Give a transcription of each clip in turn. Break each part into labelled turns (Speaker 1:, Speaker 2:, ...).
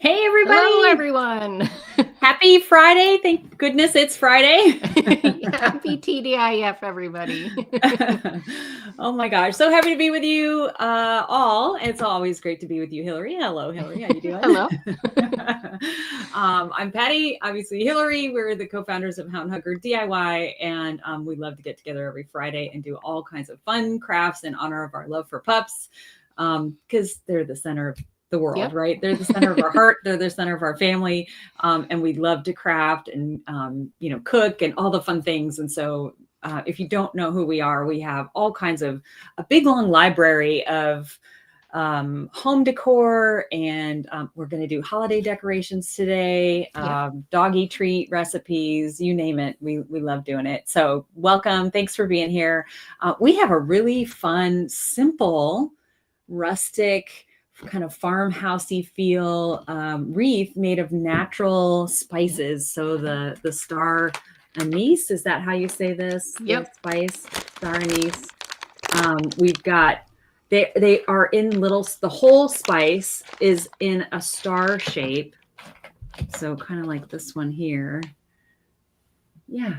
Speaker 1: Hey,
Speaker 2: Hello,
Speaker 1: everybody.
Speaker 2: everyone.
Speaker 1: Happy Friday. Thank goodness it's Friday.
Speaker 2: Happy TDIF, everybody.
Speaker 1: Oh my gosh. So happy to be with you all. It's always great to be with you, Hillary. Hello, Hillary. How you doing?
Speaker 2: Hello.
Speaker 1: I'm Patty, obviously Hillary. We're the co-founders of Hound Hugger DIY, and we love to get together every Friday and do all kinds of fun crafts in honor of our love for pups, because they're the center of the world,
Speaker 2: Yep.
Speaker 1: right? They're the center of our heart. They're the center of our family. And we love to craft and, cook and all the fun things. And so if you don't know who we are, we have all kinds of a big, long library of home decor, and we're going to do holiday decorations today,
Speaker 2: Yep.
Speaker 1: doggy treat recipes, you name it. We love doing it. So welcome. Thanks for being here. We have a really fun, simple, rustic, kind of farmhousey feel wreath made of natural spices. So the star anise, is that how you say this?
Speaker 2: Yep.
Speaker 1: The spice, star anise. We've got they are in little, the whole spice is in a star shape. So kind of like this one here. Yeah.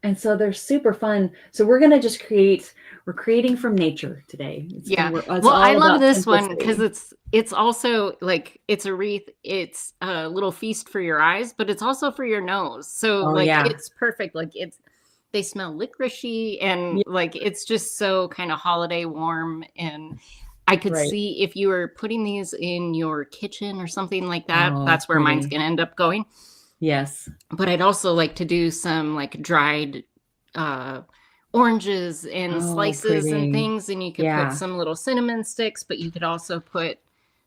Speaker 1: And so they're super fun. So we're going to just we're creating from nature today. It's
Speaker 2: Well, I
Speaker 1: all
Speaker 2: love
Speaker 1: about
Speaker 2: this one
Speaker 1: simplicity.
Speaker 2: because it's also like it's a wreath. It's a little feast for your eyes, but it's also for your nose. So
Speaker 1: Oh
Speaker 2: like
Speaker 1: yeah.
Speaker 2: it's perfect. Like they smell licoricey and
Speaker 1: Yeah,
Speaker 2: like it's just so kind of holiday warm. And I could
Speaker 1: right.
Speaker 2: see if you were putting these in your kitchen or something like that,
Speaker 1: Oh,
Speaker 2: that's where mine's
Speaker 1: pretty.
Speaker 2: gonna end up going.
Speaker 1: Yes.
Speaker 2: But I'd also like to do some like dried uh oranges and
Speaker 1: Oh,
Speaker 2: slices and
Speaker 1: pretty.
Speaker 2: things, and you could put
Speaker 1: Yeah.
Speaker 2: some little cinnamon sticks, but you could also put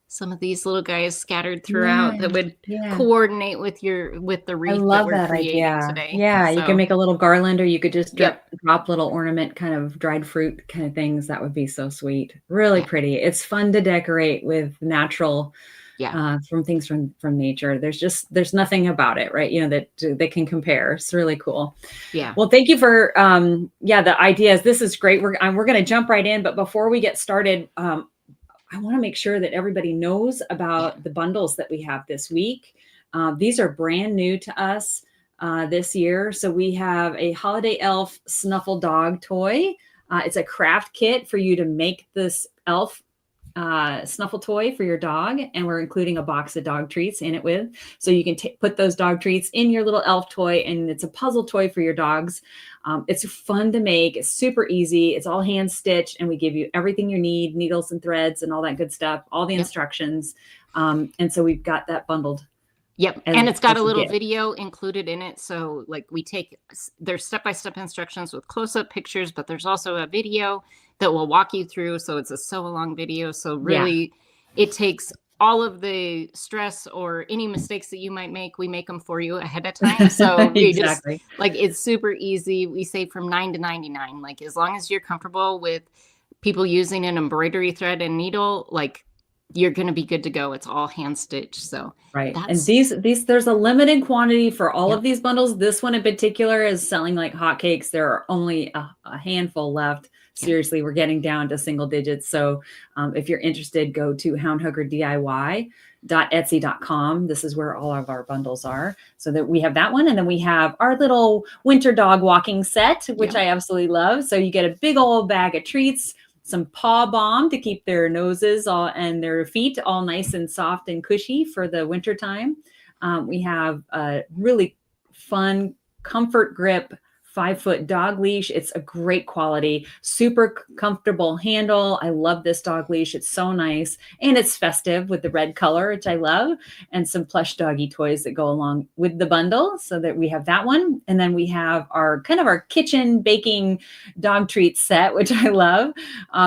Speaker 2: some of these little guys scattered
Speaker 1: Yeah.
Speaker 2: throughout that would
Speaker 1: Yeah.
Speaker 2: coordinate with the
Speaker 1: I
Speaker 2: wreath that
Speaker 1: love
Speaker 2: we're
Speaker 1: that
Speaker 2: creating
Speaker 1: idea.
Speaker 2: today.
Speaker 1: Yeah, you can
Speaker 2: So
Speaker 1: make a little garland, or you could just
Speaker 2: yep.
Speaker 1: drop little ornament kind of dried fruit kind of things. That would be so sweet. Really
Speaker 2: Yeah.
Speaker 1: pretty. It's fun to decorate with natural
Speaker 2: Yeah.
Speaker 1: from things from nature. There's nothing about it, right? That can compare. It's really cool.
Speaker 2: Yeah.
Speaker 1: Well, thank you for the ideas. This is great. We're going to jump right in, but before we get started, I want to make sure that everybody knows
Speaker 2: Yeah.
Speaker 1: about the bundles that we have this week. These are brand new to us this year. So we have a Holiday Elf Snuffle Dog toy. It's a craft kit for you to make this elf snuffle toy for your dog, and we're including a box of dog treats in it with, so you can put those dog treats in your little elf toy, and it's a puzzle toy for your dogs. It's fun to make. It's super easy. It's all hand stitched, and we give you everything you need, needles and threads and all that good stuff, all the
Speaker 2: Yep.
Speaker 1: instructions. And so we've got that bundled
Speaker 2: Yep.
Speaker 1: as,
Speaker 2: And it's got
Speaker 1: as
Speaker 2: a
Speaker 1: a
Speaker 2: little
Speaker 1: gift.
Speaker 2: video included in it. So, like, there's step-by-step instructions with close-up pictures, but there's also a video that will walk you through. So, it's a sew along video. So,
Speaker 1: Yeah.
Speaker 2: really, it takes all of the stress or any mistakes that you might make. We make them for you ahead of time. So, we just
Speaker 1: Exactly.
Speaker 2: like it's super easy. We say from 9 to 99. Like, as long as you're comfortable with people using an embroidery thread and needle, like, you're going to be good to go. It's all hand stitched. So,
Speaker 1: Right. And
Speaker 2: that's
Speaker 1: these there's a limited quantity for all of
Speaker 2: yep.
Speaker 1: these bundles. This one in particular is selling like hotcakes. There are only a handful left.
Speaker 2: Yep.
Speaker 1: Seriously, we're getting down to single digits. So if you're interested, go to houndhuggerdiy.etsy.com. This is where all of our bundles are. So that we have that one. And then we have our little winter dog walking set, which
Speaker 2: Yep.
Speaker 1: I absolutely love. So you get a big old bag of treats, some paw balm to keep their noses all and their feet all nice and soft and cushy for the winter time. We have a really fun comfort grip 5-foot dog leash. It's a great quality, super comfortable handle. I love this dog leash. It's so nice. And it's festive with the red color, which I love, and some plush doggy toys that go along with the bundle. So that we have that one. And then we have our kitchen baking dog treat set, which I love.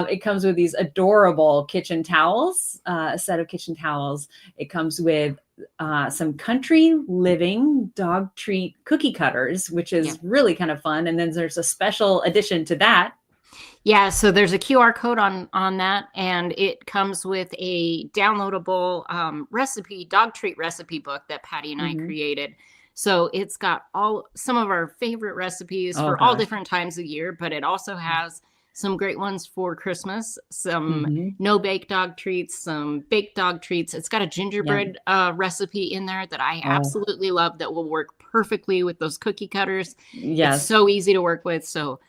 Speaker 1: It comes with these adorable kitchen towels, a set of kitchen towels. It comes with some country living dog treat cookie cutters, which is
Speaker 2: Yep.
Speaker 1: really kind of fun. And then there's a special addition to that.
Speaker 2: Yeah, so there's a QR code on that, and it comes with a downloadable dog treat recipe book that Patty and I
Speaker 1: Mm-hmm.
Speaker 2: created. So it's got some of our favorite recipes
Speaker 1: Oh
Speaker 2: for all
Speaker 1: gosh.
Speaker 2: different times of year, but it also has some great ones for Christmas, some
Speaker 1: Hmm.
Speaker 2: no bake dog treats, some baked dog treats. It's got a
Speaker 1: Yeah.
Speaker 2: gingerbread recipe in there that I
Speaker 1: Oh,
Speaker 2: absolutely love that will work perfectly with those cookie cutters. It's
Speaker 1: yes.
Speaker 2: so easy to work with. So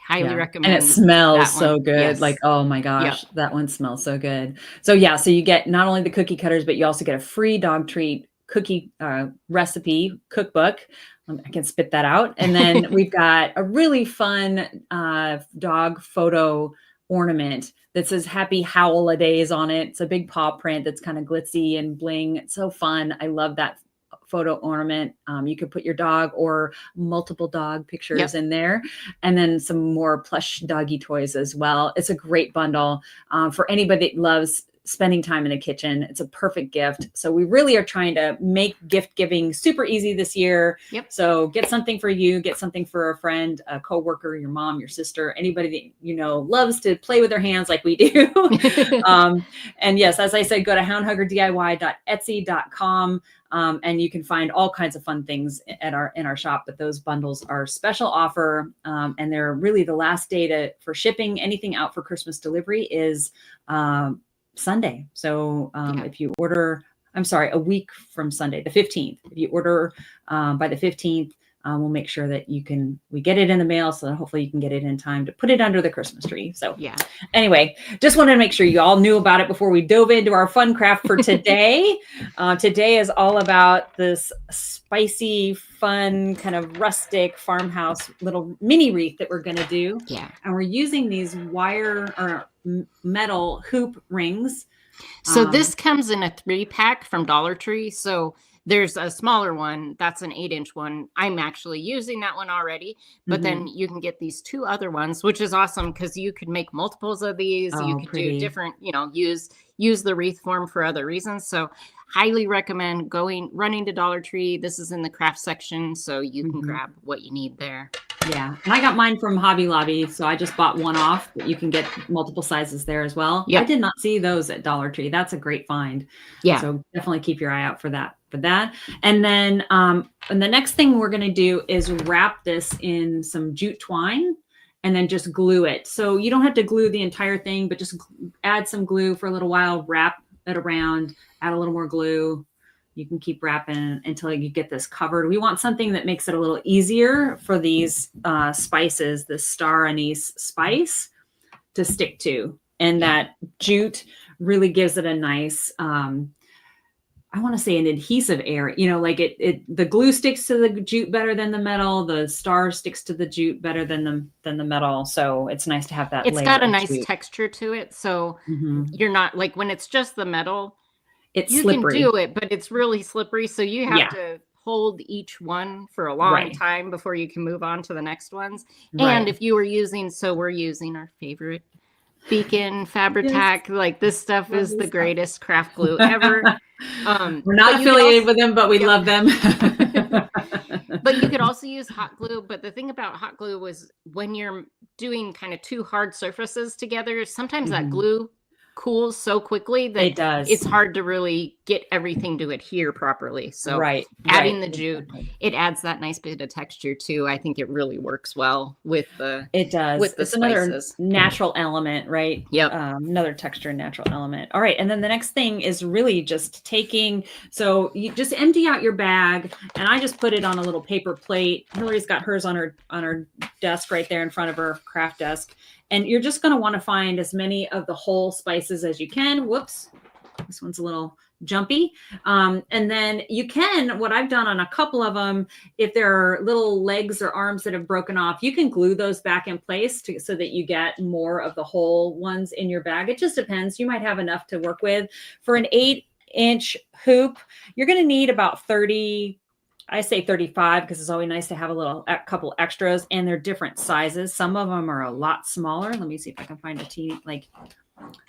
Speaker 2: I highly
Speaker 1: Yeah. And it
Speaker 2: recommend
Speaker 1: smells
Speaker 2: that
Speaker 1: so
Speaker 2: one.
Speaker 1: good. Like,
Speaker 2: Yes.
Speaker 1: oh my
Speaker 2: Yep.
Speaker 1: gosh, that one smells so good. So yeah, so you get not only the cookie cutters, but you also get a free dog treat cookie recipe cookbook. I can spit that out. And then we've got a really fun dog photo ornament that says Happy Holidays on it. It's a big paw print that's kind of glitzy and bling. It's so fun. I love that photo ornament. You could put your dog or multiple dog pictures
Speaker 2: Yep.
Speaker 1: in there, and then some more plush doggy toys as well. It's a great bundle for anybody that loves spending time in the kitchen. It's a perfect gift. So we really are trying to make gift giving super easy this year.
Speaker 2: Yep.
Speaker 1: So get something for you, get something for a friend, a coworker, your mom, your sister, anybody that you know loves to play with their hands like we do. And yes, as I said, go to houndhuggerdiy.etsy.com. And you can find all kinds of fun things in our shop, but those bundles are special offer. And they're really the last day for shipping anything out for Christmas delivery is Sunday. So if you order, I'm sorry, a week from Sunday, the 15th, if you order by the 15th, we'll make sure that we get it in the mail. So hopefully you can get it in time to put it under the Christmas tree. So
Speaker 2: yeah.
Speaker 1: Anyway, just wanted to make sure you all knew about it before we dove into our fun craft for today. Today is all about this spicy, fun, kind of rustic farmhouse little mini wreath that we're going to do.
Speaker 2: Yeah.
Speaker 1: And we're using these wire or metal hoop rings.
Speaker 2: So this comes in a 3-pack from Dollar Tree. So there's a smaller one. That's an 8-inch one. I'm actually using that one already. But then you can get these 2 other ones, which is awesome because you could make multiples of these. You could do different, use the wreath form for other reasons. So highly recommend running to Dollar Tree. This is in the craft section, so you can grab what you need there.
Speaker 1: Yeah. And I got mine from Hobby Lobby. So I just bought one off, but you can get multiple sizes there as well.
Speaker 2: Yep.
Speaker 1: I did not see those at Dollar Tree. That's a great find.
Speaker 2: Yeah.
Speaker 1: So definitely keep your eye out for that. And then and the next thing we're going to do is wrap this in some jute twine and then just glue it. So you don't have to glue the entire thing, but just add some glue for a little while, wrap it around, add a little more glue. You can keep wrapping until you get this covered. We want something that makes it a little easier for these spices, the star anise spice, to stick to. And that jute really gives it a nice, I want to say an adhesive area, like the glue sticks to the jute better than the metal. The star sticks to the jute better than the metal. So it's nice to have that.
Speaker 2: It's got a nice texture to it. So you're not like when it's just the metal,
Speaker 1: it's
Speaker 2: slippery. You can do it, but it's really slippery. So you have to hold each one for a long time before you can move on to the next ones. And if you were we're using our favorite Beacon Fabri-Tac. Like this stuff is the greatest craft glue ever.
Speaker 1: We're not affiliated with them, but we love them.
Speaker 2: But you could also use hot glue. But the thing about hot glue was when you're doing kind of 2 hard surfaces together, sometimes that glue cools so quickly that it's hard to really get everything to adhere properly. So adding the jute, it adds that nice bit of texture too. I think it really works well with the with the
Speaker 1: it's
Speaker 2: spices.
Speaker 1: Another natural element, right?
Speaker 2: Yep.
Speaker 1: Another texture and natural element. All right. And then the next thing is really just so you just empty out your bag, and I just put it on a little paper plate. Hillary's got hers on her desk right there in front of her craft desk. And you're just going to want to find as many of the whole spices as you can. Whoops. This one's a little jumpy. And then what I've done on a couple of them, if there are little legs or arms that have broken off, you can glue those back in place so that you get more of the whole ones in your bag. It just depends. You might have enough to work with. For an 8-inch hoop, you're going to need about 30. I say 35 because it's always nice to have a couple extras, and they're different sizes. Some of them are a lot smaller. Let me see if I can find a teeny,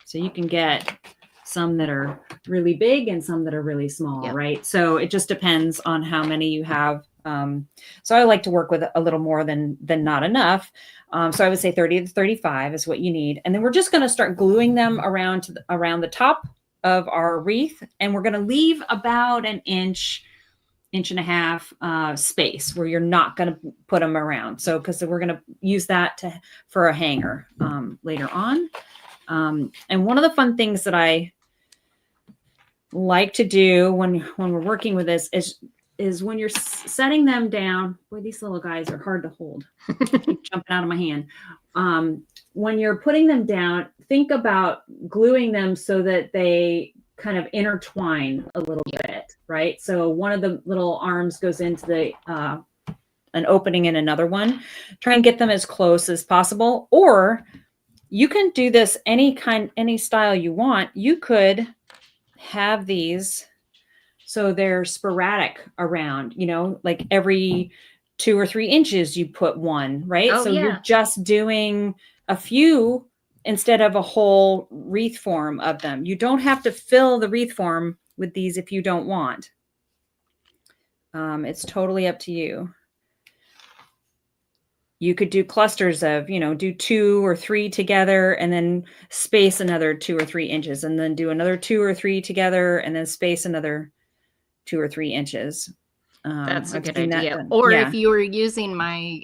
Speaker 1: so you can get some that are really big and some that are really small, right? So it just depends on how many you have. So I like to work with a little more than not enough. So I would say 30 to 35 is what you need. And then we're just going to start gluing them around the top of our wreath. And we're going to leave about an inch 1.5 inch space where you're not going to put them around. So, because we're going to use that for a hanger later on. And one of the fun things that I like to do when we're working with this is when you're setting them down. Boy, these little guys are hard to hold. Keep jumping out of my hand. When you're putting them down, think about gluing them so that they kind of intertwine a little bit, right? So one of the little arms goes into the an opening in another one. Try and get them as close as possible. Or you can do this any style you want. You could have these so they're sporadic around, like every 2 or 3 inches you put one, right?
Speaker 2: Oh,
Speaker 1: so
Speaker 2: yeah.
Speaker 1: You're just doing a few instead of a whole wreath form of them. You don't have to fill the wreath form with these if you don't want. It's totally up to you. You could do clusters of, do 2 or 3 together and then space another 2 or 3 inches, and then do another 2 or 3 together and then space another 2 or 3 inches.
Speaker 2: That's a good idea. Or if you were using my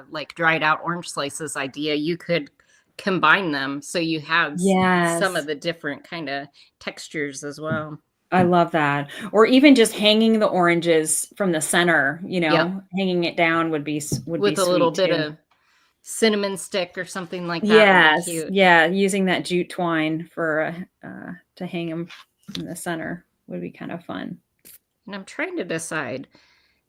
Speaker 2: like dried out orange slices idea, you could combine them so you have some of the different kind of textures as well.
Speaker 1: I love that. Or even just hanging the oranges from the center, hanging it down would be
Speaker 2: with a little bit of cinnamon stick or something like that.
Speaker 1: Yes. Would be cute. Yeah. Using that jute twine for to hang them in the center would be kind of fun.
Speaker 2: And I'm trying to decide.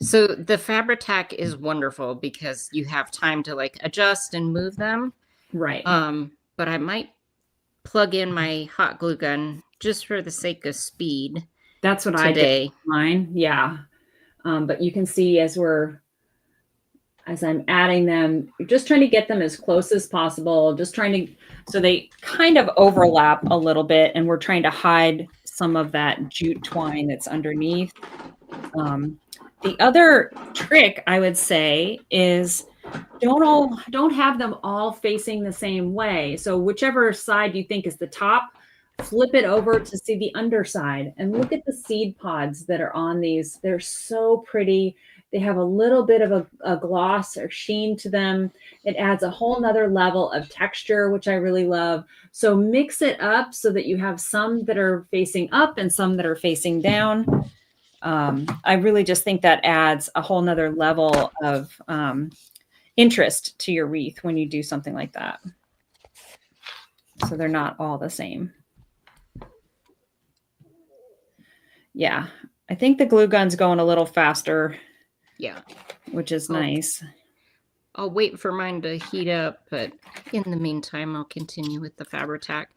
Speaker 2: So the Fabri-Tac is wonderful because you have time to like adjust and move them.
Speaker 1: Right.
Speaker 2: But I might plug in my hot glue gun just for the sake of speed.
Speaker 1: That's what I did with mine. Yeah. But you can see as I'm adding them, just trying to get them as close as possible, so they kind of overlap a little bit, and we're trying to hide some of that jute twine that's underneath. The other trick I would say is don't have them all facing the same way. So whichever side you think is the top, flip it over to see the underside and look at the seed pods that are on these. They're so pretty. They have a little bit of a gloss or sheen to them. It adds a whole nother level of texture, which I really love. So mix it up so that you have some that are facing up and some that are facing down. I really just think that adds a whole nother level of interest to your wreath when you do something like that. So they're not all the same. Yeah, I think the glue gun's going a little faster.
Speaker 2: Yeah.
Speaker 1: Which is nice.
Speaker 2: I'll wait for mine to heat up, but in the meantime, I'll continue with the Fabri-Tac.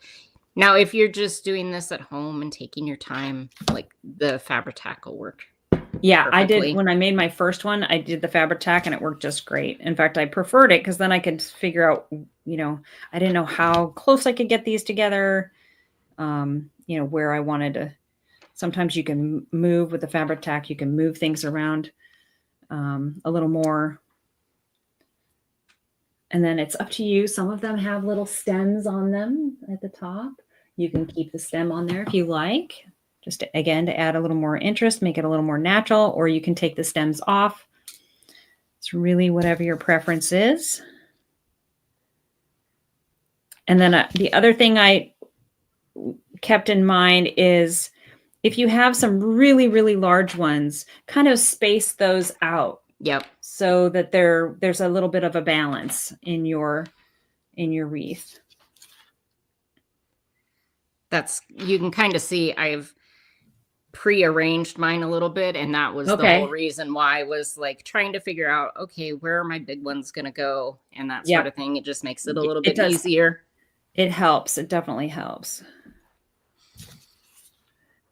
Speaker 2: Now, if you're just doing this at home and taking your time, like the Fabri-Tac will work.
Speaker 1: Yeah, perfectly. I did. When I made my first one, I did the Fabri-Tac and it worked just great. In fact, I preferred it because then I could figure out, I didn't know how close I could get these together, where I wanted to. Sometimes you can move with the Fabri-Tac, you can move things around a little more. And then it's up to you. Some of them have little stems on them at the top. You can keep the stem on there if you like, just to add a little more interest, make it a little more natural, or you can take the stems off. It's really whatever your preference is. And then the other thing I kept in mind is if you have some really, really large ones, kind of space those out.
Speaker 2: Yep.
Speaker 1: So that there's a little bit of a balance in your wreath.
Speaker 2: You can kind of see I've prearranged mine a little bit, and that was the whole reason why I was like trying to figure out, okay, where are my big ones going to go and that sort of thing. It just makes it a little bit easier. It helps.
Speaker 1: It definitely helps.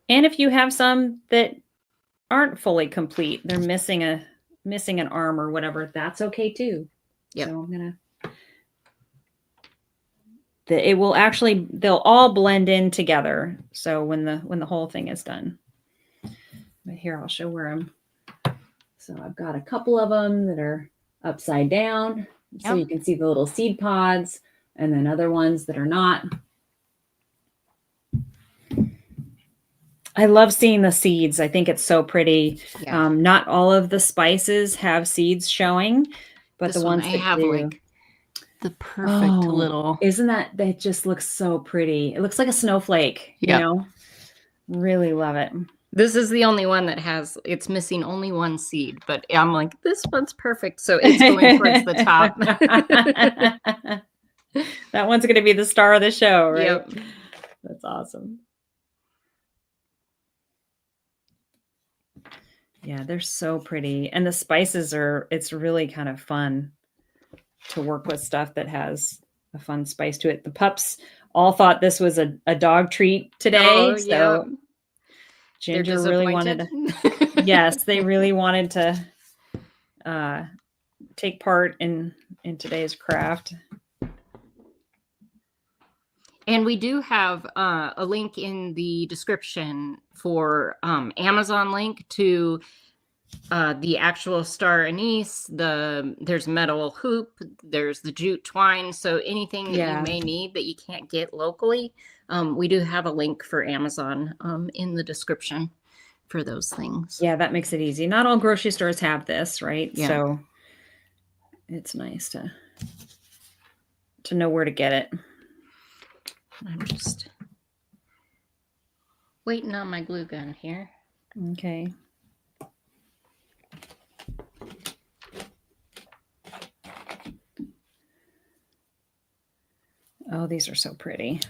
Speaker 1: And if you have some that aren't fully complete, they're missing an arm or whatever, that's okay too.
Speaker 2: Yeah.
Speaker 1: So they'll all blend in together. So when the whole thing is done. But here, I'll show where so I've got a couple of them that are upside down. So you can see the little seed pods, and then other ones that are not. I love seeing the seeds. I think it's so pretty.
Speaker 2: Yeah.
Speaker 1: Not all of the spices have seeds showing, but the
Speaker 2: This one,
Speaker 1: ones
Speaker 2: I
Speaker 1: that
Speaker 2: have
Speaker 1: do.
Speaker 2: like the perfect
Speaker 1: Oh,
Speaker 2: little.
Speaker 1: isn't that just looks so pretty? It looks like a snowflake, you
Speaker 2: Yep.
Speaker 1: know? Really love it.
Speaker 2: This is the only one that it's missing only one seed, but I'm like, this one's perfect. So it's going towards the top.
Speaker 1: That one's going to be the star of the show, right?
Speaker 2: Yep.
Speaker 1: That's awesome. Yeah, they're so pretty. And the spices it's really kind of fun to work with stuff that has a fun spice to it. The pups all thought this was a dog treat today.
Speaker 2: Oh,
Speaker 1: So
Speaker 2: yep. They're
Speaker 1: Ginger really wanted
Speaker 2: disappointed.
Speaker 1: to, yes, they really wanted to take part in today's craft.
Speaker 2: And we do have a link in the description for Amazon link to the actual star anise. There's metal hoop. There's the jute twine. So anything that you may need that you can't get locally, we do have a link for Amazon in the description for those things.
Speaker 1: Yeah, that makes it easy. Not all grocery stores have this, right?
Speaker 2: Yeah.
Speaker 1: So it's nice to know where to get it.
Speaker 2: I'm just waiting on my glue gun here.
Speaker 1: Okay. Oh, these are so pretty.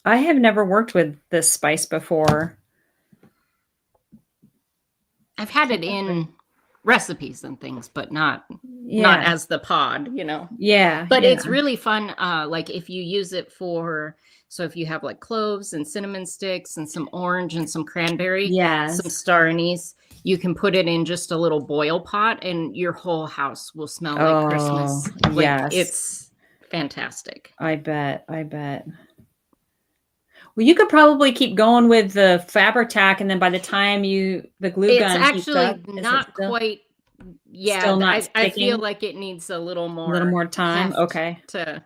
Speaker 1: I have never worked with this spice before.
Speaker 2: I've had it in recipes and things, but not as the pod, you know.
Speaker 1: Yeah.
Speaker 2: But it's really fun. Like if you use it so if you have like cloves and cinnamon sticks and some orange and some cranberry, some star anise, you can put it in just a little boil pot and your whole house will smell like Christmas. Like it's fantastic.
Speaker 1: I bet. Well, you could probably keep going with the Fabri-Tac, and then by the time the glue gun
Speaker 2: it's actually not quite. Yeah,
Speaker 1: still not
Speaker 2: I feel like it needs a little more
Speaker 1: time. Okay,
Speaker 2: to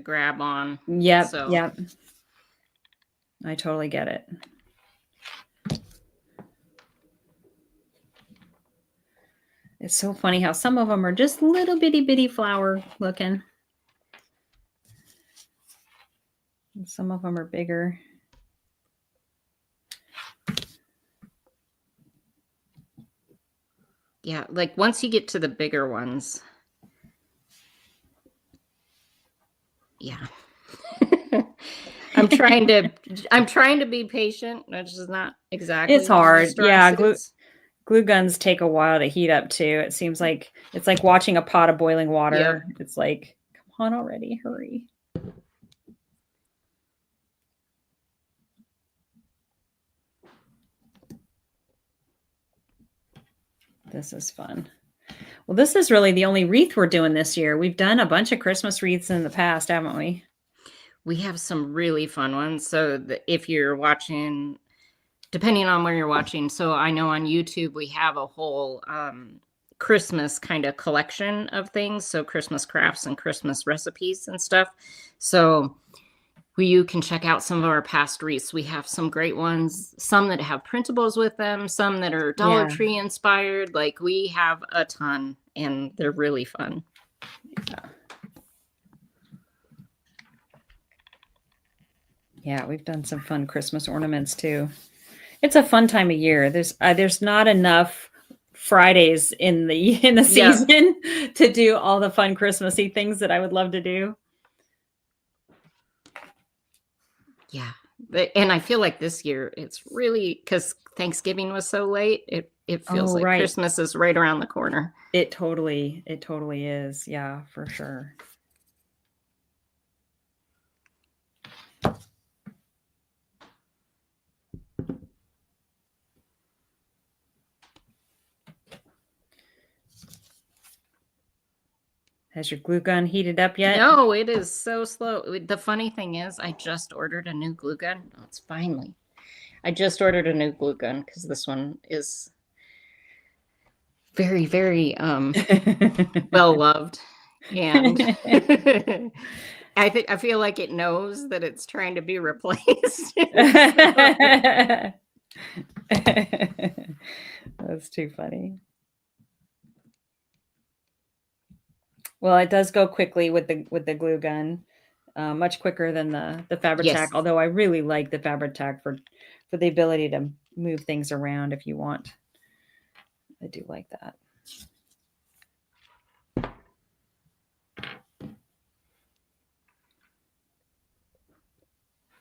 Speaker 2: grab on.
Speaker 1: Yep.
Speaker 2: So.
Speaker 1: Yep. I totally get it. It's so funny how some of them are just little bitty flower looking. And some of them are bigger.
Speaker 2: Yeah, like once you get to the bigger ones. Yeah. I'm trying to be patient, which is not exactly.
Speaker 1: It's hard. Yeah, glue guns take a while to heat up too. It seems like it's like watching a pot of boiling water. Yep. It's like, come on already, hurry. This is fun. Well, this is really the only wreath we're doing this year. We've done a bunch of Christmas wreaths in the past, haven't we?
Speaker 2: We have some really fun ones. So if you're watching, depending on where you're watching, so I know on YouTube we have a whole Christmas kind of collection of things. So Christmas crafts and Christmas recipes and stuff. So you can check out some of our past wreaths. We have some great ones, some that have printables with them, some that are Dollar Tree inspired. Like we have a ton and they're really fun.
Speaker 1: Yeah, we've done some fun Christmas ornaments too. It's a fun time of year. There's not enough Fridays in the season to do all the fun Christmassy things that I would love to do.
Speaker 2: Yeah. And I feel like this year it's really, because Thanksgiving was so late, it feels like Christmas is right around the corner.
Speaker 1: It totally is. Yeah, for sure. Has your glue gun heated up yet?
Speaker 2: No, it is so slow. The funny thing is, I just ordered a new glue gun. Oh, it's finally. I just ordered a new glue gun because this one is very, very well loved. And I feel like it knows that it's trying to be replaced.
Speaker 1: That's too funny. Well, it does go quickly with the glue gun, much quicker than the fabric tack.
Speaker 2: Yes.
Speaker 1: Although I really like the fabric tack for the ability to move things around if you want. I do like that.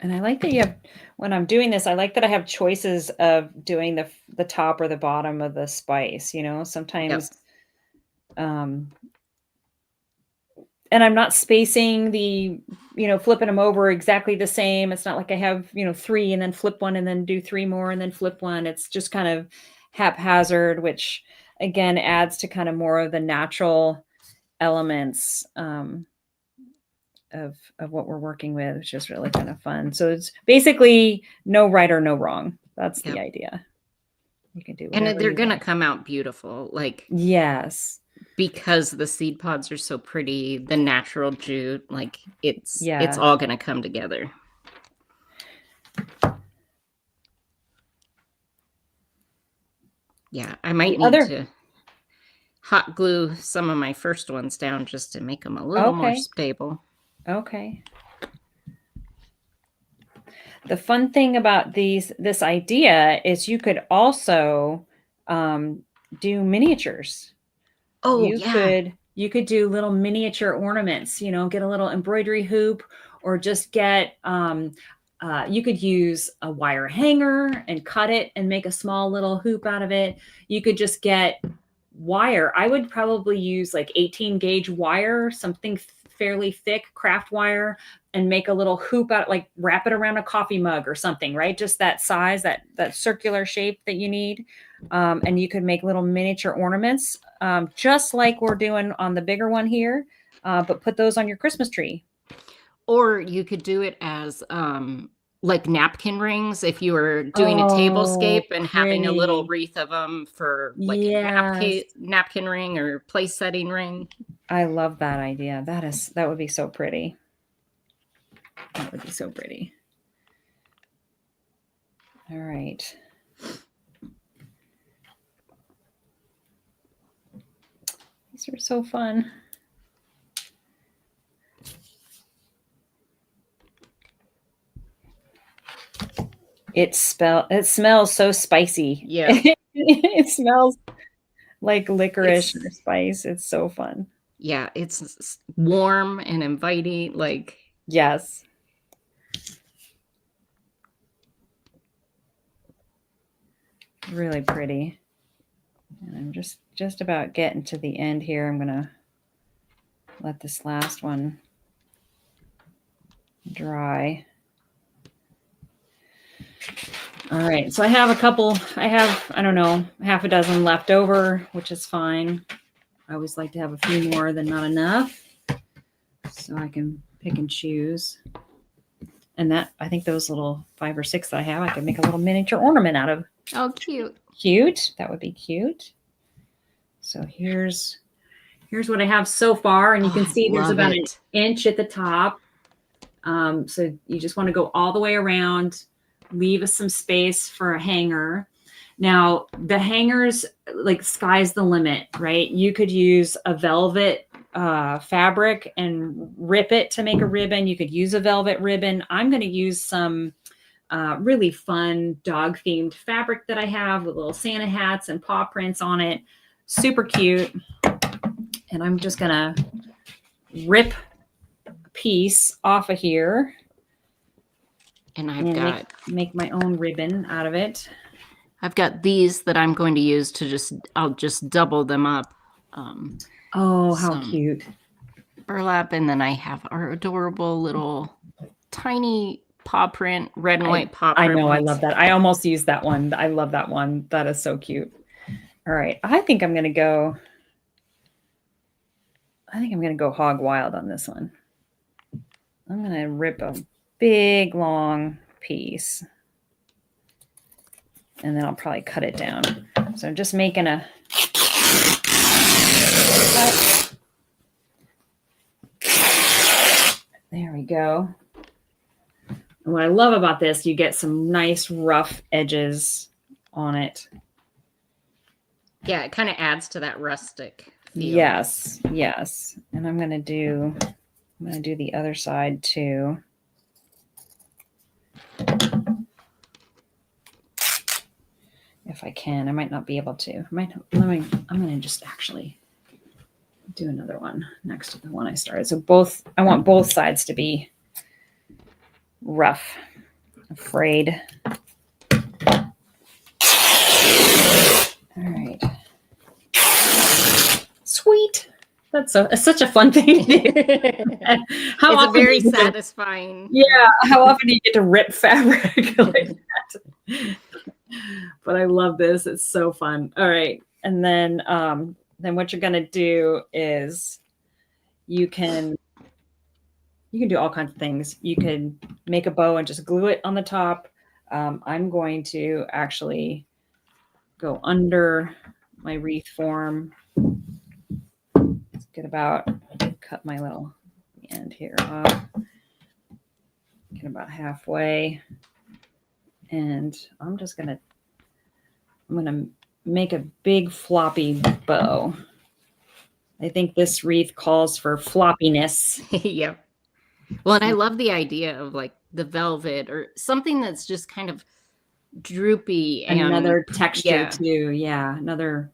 Speaker 1: And I like that you have, when I'm doing this, I like that I have choices of doing the top or the bottom of the spice, you know, sometimes, and I'm not spacing flipping them over exactly the same. It's not like I have, 3 and then flip one and then do 3 more and then flip one. It's just kind of haphazard, which again adds to kind of more of the natural elements, of what we're working with, which is really kind of fun. So it's basically no right or no wrong. That's the idea. You can do whatever.
Speaker 2: And they're going to come out beautiful. Like,
Speaker 1: yes,
Speaker 2: because the seed pods are so pretty, the natural jute, like it's
Speaker 1: Yeah.
Speaker 2: all going to come together. Yeah, I might need to hot glue some of my first ones down just to make them a little more stable.
Speaker 1: Okay. The fun thing about this idea is you could also do miniatures.
Speaker 2: Oh,
Speaker 1: You could do little miniature ornaments, get a little embroidery hoop, or just get, you could use a wire hanger and cut it and make a small little hoop out of it. You could just get wire. I would probably use like 18 gauge wire, something fairly thick craft wire, and make a little hoop out, like wrap it around a coffee mug or something, right? Just that size, that circular shape that you need. And you could make little miniature ornaments, just like we're doing on the bigger one here, but put those on your Christmas tree.
Speaker 2: Or you could do it as like napkin rings if you were doing a tablescape and having a little wreath of them for like a napkin ring or place setting ring.
Speaker 1: I love that idea. That would be so pretty. That would be so pretty. All right. These are so fun. It smells so spicy.
Speaker 2: Yeah.
Speaker 1: It smells like licorice or spice. It's so fun.
Speaker 2: Yeah, it's warm and inviting, like.
Speaker 1: Yes. Really pretty. And I'm just about getting to the end here. I'm going to let this last one dry. All right. So I have I don't know, half a dozen left over, which is fine. I always like to have a few more than not enough, so I can pick and choose. And I think those little 5 or 6 that I have, I could make a little miniature ornament out of.
Speaker 2: Oh, cute.
Speaker 1: Cute. That would be cute. So here's what I have so far. And you can see there's about an inch at the top. So you just want to go all the way around, leave us some space for a hanger. Now, the hangers, like, sky's the limit, right? You could use a velvet fabric and rip it to make a ribbon. You could use a velvet ribbon. I'm going to use some really fun dog-themed fabric that I have with little Santa hats and paw prints on it. Super cute. And I'm just going to rip a piece off of here.
Speaker 2: And I've got
Speaker 1: make my own ribbon out of it.
Speaker 2: I've got these that I'm going to use to I'll just double them up.
Speaker 1: Oh, how cute.
Speaker 2: Burlap. And then I have our adorable little tiny paw print, red and white paw print.
Speaker 1: I know, I love that. I almost used that one. I love that one. That is so cute. All right. I think I'm going to go hog wild on this one. I'm going to rip a big, long piece. And then I'll probably cut it down. So I'm just making a cut. There we go. And what I love about this, you get some nice rough edges on it.
Speaker 2: Yeah, it kind of adds to that rustic feel.
Speaker 1: Yes, yes. And I'm gonna do the other side too. If I can, I might not be able to. I'm gonna just actually do another one next to the one I started. So I want both sides to be rough. Afraid. All right. Sweet. It's such a fun thing to do.
Speaker 2: It's a very satisfying.
Speaker 1: How often do you get to rip fabric like that? But I love this. It's so fun. All right. And then what you're gonna do is you can do all kinds of things. You could make a bow and just glue it on the top. I'm going to actually go under my wreath form. Let's cut my little end here off. Get about halfway. And I'm gonna make a big floppy bow. I think this wreath calls for floppiness.
Speaker 2: Yep. Well, and I love the idea of like the velvet or something that's just kind of droopy and
Speaker 1: another texture too. Yeah, another.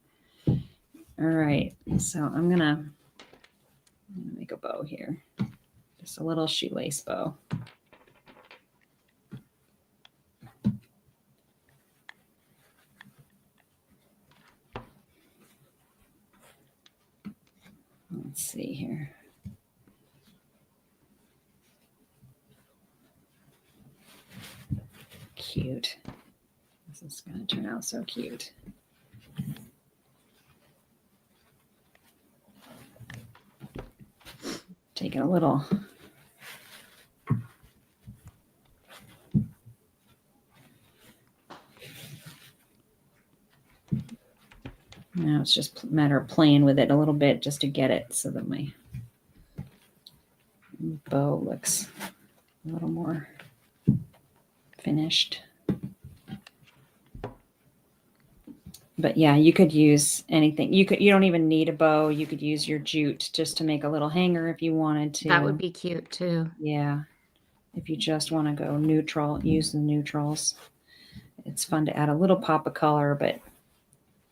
Speaker 1: All right, so I'm gonna make a bow here, just a little shoelace bow. Let's see here. Cute. This is going to turn out so cute. Taking a little. Now it's just a matter of playing with it a little bit just to get it so that my bow looks a little more finished. But yeah, you could use anything. You don't even need a bow. You could use your jute just to make a little hanger if you wanted to.
Speaker 2: That would be cute too.
Speaker 1: Yeah. If you just want to go neutral, use the neutrals. It's fun to add a little pop of color, but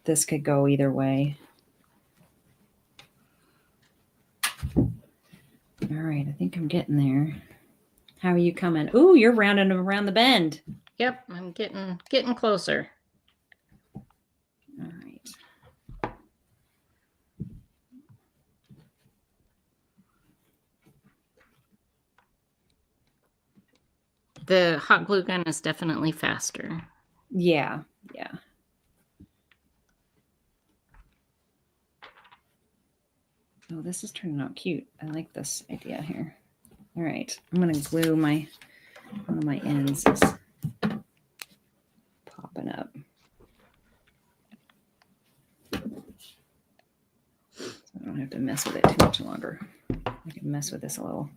Speaker 1: this could go either way. All right, I think I'm getting there. How are you coming? Ooh, you're rounding around the bend.
Speaker 2: Yep, I'm getting closer.
Speaker 1: All right.
Speaker 2: The hot glue gun is definitely faster.
Speaker 1: Yeah, yeah. Oh, this is turning out cute. I like this idea here. All right, I'm gonna glue one of my ends is popping up. So I don't have to mess with it too much longer. I can mess with this a little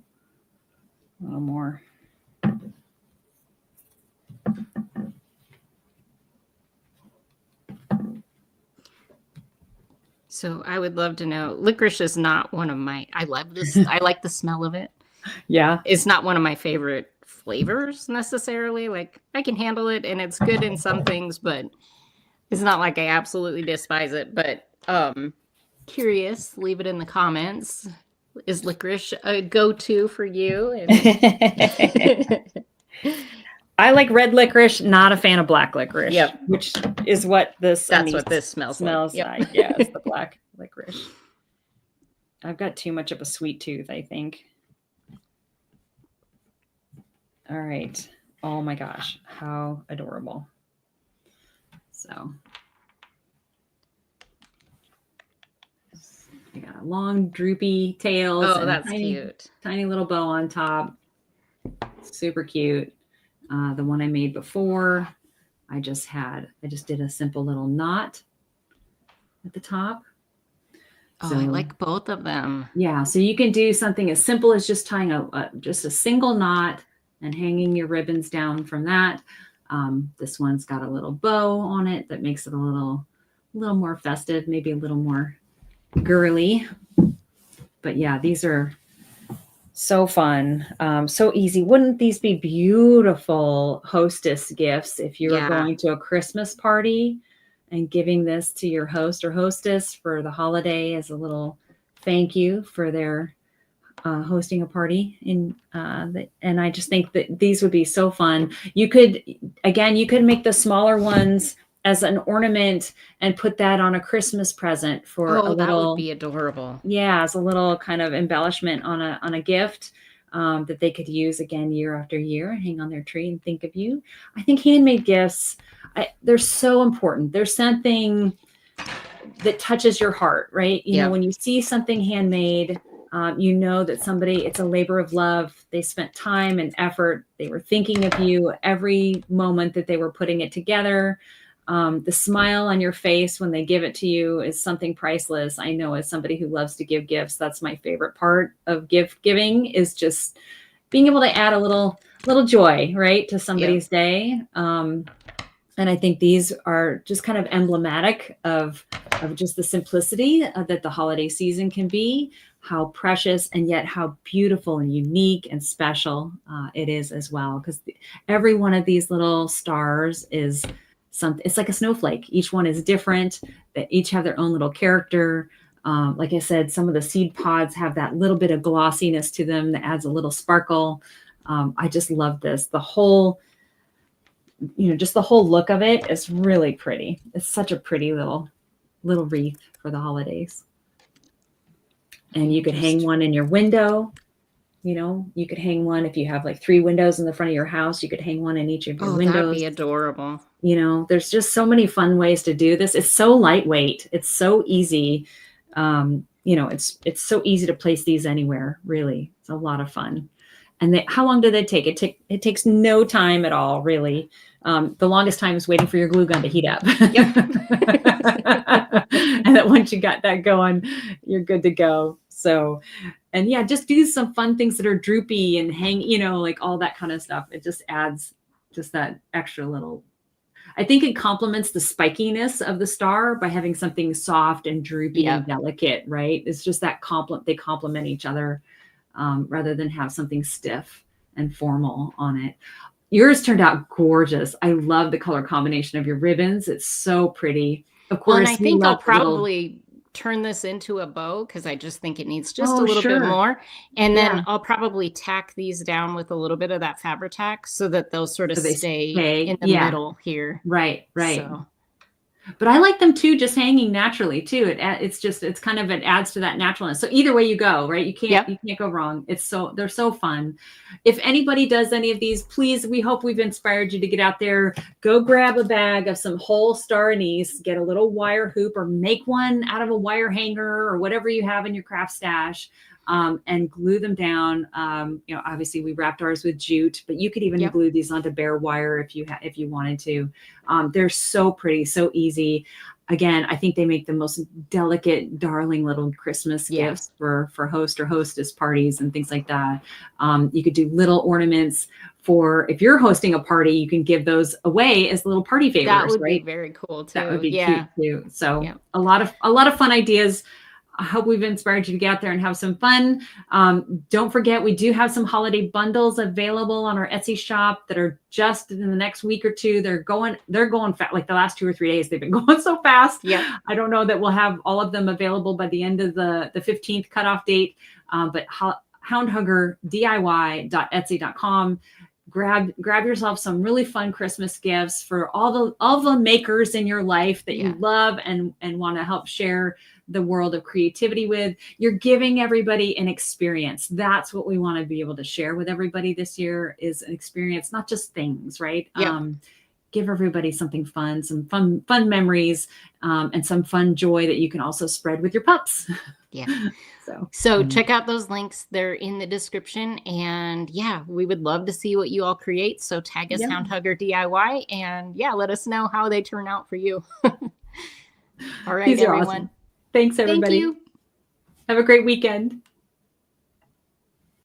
Speaker 1: more.
Speaker 2: So I would love to know. Licorice is not one of my. I love this. I like the smell of it.
Speaker 1: Yeah,
Speaker 2: it's not one of my favorite flavors necessarily. Like I can handle it, and it's good in some things, but it's not like I absolutely despise it. But curious, leave it in the comments. Is licorice a go-to for you?
Speaker 1: I like red licorice, not a fan of black licorice.
Speaker 2: Yep.
Speaker 1: Which is what this
Speaker 2: That's what this smells like.
Speaker 1: Yep. Yeah, it's the black licorice. I've got too much of a sweet tooth, I think. All right. Oh my gosh, how adorable. So you got a long droopy tails.
Speaker 2: Oh, that's cute.
Speaker 1: Tiny little bow on top. Super cute. The one I made before, I just did a simple little knot at the top.
Speaker 2: Oh, I
Speaker 1: So
Speaker 2: like both of them.
Speaker 1: yeah, so you can do something as simple as just tying just a single knot and hanging your ribbons down from that. This one's got a little bow on it that makes it a little more festive, maybe a little more girly. But yeah, these are so fun, so easy. Wouldn't these be beautiful hostess gifts if you were
Speaker 2: Yeah.
Speaker 1: going to a Christmas party and giving this to your host or hostess for the holiday as a little thank you for their hosting a party and I just think that these would be so fun. You could make the smaller ones as an ornament and put that on a Christmas present for a
Speaker 2: Oh, that would
Speaker 1: little,
Speaker 2: be adorable.
Speaker 1: yeah, as a little kind of embellishment on a gift that they could use again year after year, hang on their tree and think of you. I think handmade gifts, they're so important. There's something that touches your heart, right?
Speaker 2: Yep.
Speaker 1: When you see something handmade, that it's a labor of love. They spent time and effort. They were thinking of you every moment that they were putting it together. The smile on your face when they give it to you is something priceless. I know, as somebody who loves to give gifts, that's my favorite part of gift giving, is just being able to add a little joy, right, to
Speaker 2: Yep.
Speaker 1: somebody's day. And I think these are just kind of emblematic of just the simplicity that the holiday season can be, how precious and yet how beautiful and unique and special it is as well. Because every one of these little stars is something. It's like a snowflake. Each one is different. They each have their own little character. Like I said, some of the seed pods have that little bit of glossiness to them that adds a little sparkle. I just love this. Just the whole look of it is really pretty. It's such a pretty little wreath for the holidays. And you could hang one in your window. You could hang one if you have like 3 windows in the front of your house. You could hang one in each of your
Speaker 2: Oh, that'd
Speaker 1: windows.
Speaker 2: be adorable.
Speaker 1: There's just so many fun ways to do this. It's so lightweight. It's so easy. It's so easy to place these anywhere. Really, it's a lot of fun. And how long do they take? It takes no time at all, really. The longest time is waiting for your glue gun to heat up.
Speaker 2: Yep.
Speaker 1: And that once you got that going, you're good to go. So, and yeah, just do some fun things that are droopy and hang, like all that kind of stuff. It just adds just that extra little. I think it complements the spikiness of the star by having something soft and droopy and delicate, right? It's just that they complement each other. Rather than have something stiff and formal on it. Yours turned out gorgeous. I love the color combination of your ribbons. It's so pretty. Of
Speaker 2: Well, and
Speaker 1: course,
Speaker 2: I
Speaker 1: we
Speaker 2: think I'll
Speaker 1: love the little.
Speaker 2: probably turn this into a bow because I just think it needs just a
Speaker 1: Oh,
Speaker 2: little bit
Speaker 1: sure.
Speaker 2: more. And
Speaker 1: Yeah.
Speaker 2: then I'll probably tack these down with a little bit of that fabric tack so that they'll sort of
Speaker 1: So they
Speaker 2: stay
Speaker 1: stay.
Speaker 2: in the
Speaker 1: Yeah.
Speaker 2: middle here.
Speaker 1: Right.
Speaker 2: So
Speaker 1: But I like them too, just hanging naturally too. It adds to that naturalness. So either way you go, right? You can't go wrong. They're so fun. If anybody does any of these, please, we hope we've inspired you to get out there, go grab a bag of some whole star anise, get a little wire hoop or make one out of a wire hanger or whatever you have in your craft stash. And glue them down. Obviously we wrapped ours with jute, but you could even glue these onto bare wire if you wanted to. They're so pretty, so easy. Again, I think they make the most delicate, darling little Christmas gifts for host or hostess parties and things like that. You could do little ornaments for if you're hosting a party, you can give those away as little party favors.
Speaker 2: That would
Speaker 1: right?
Speaker 2: be very cool too.
Speaker 1: That would be cute too. So a lot of fun ideas. I hope we've inspired you to get out there and have some fun. Don't forget, we do have some holiday bundles available on our Etsy shop that are just in the next week or two. They're going fast. Like the last 2 or 3 days, they've been going so fast.
Speaker 2: Yeah.
Speaker 1: I don't know that we'll have all of them available by the end of the 15th cutoff date. But houndhuggerdiy.etsy.com. Grab yourself some really fun Christmas gifts for all the makers in your life that you love and want to help share the world of creativity with. You're giving everybody an experience. That's what we want to be able to share with everybody this year, is an experience, not just things, right? Give everybody something fun, some fun memories, and some fun joy that you can also spread with your pups.
Speaker 2: Yeah. So check out those links. They're in the description. And we would love to see what you all create. So tag us Hound Hugger DIY and let us know how they turn out for you. All right,
Speaker 1: These are
Speaker 2: everyone.
Speaker 1: awesome. Thanks, everybody.
Speaker 2: Thank you.
Speaker 1: Have a great weekend.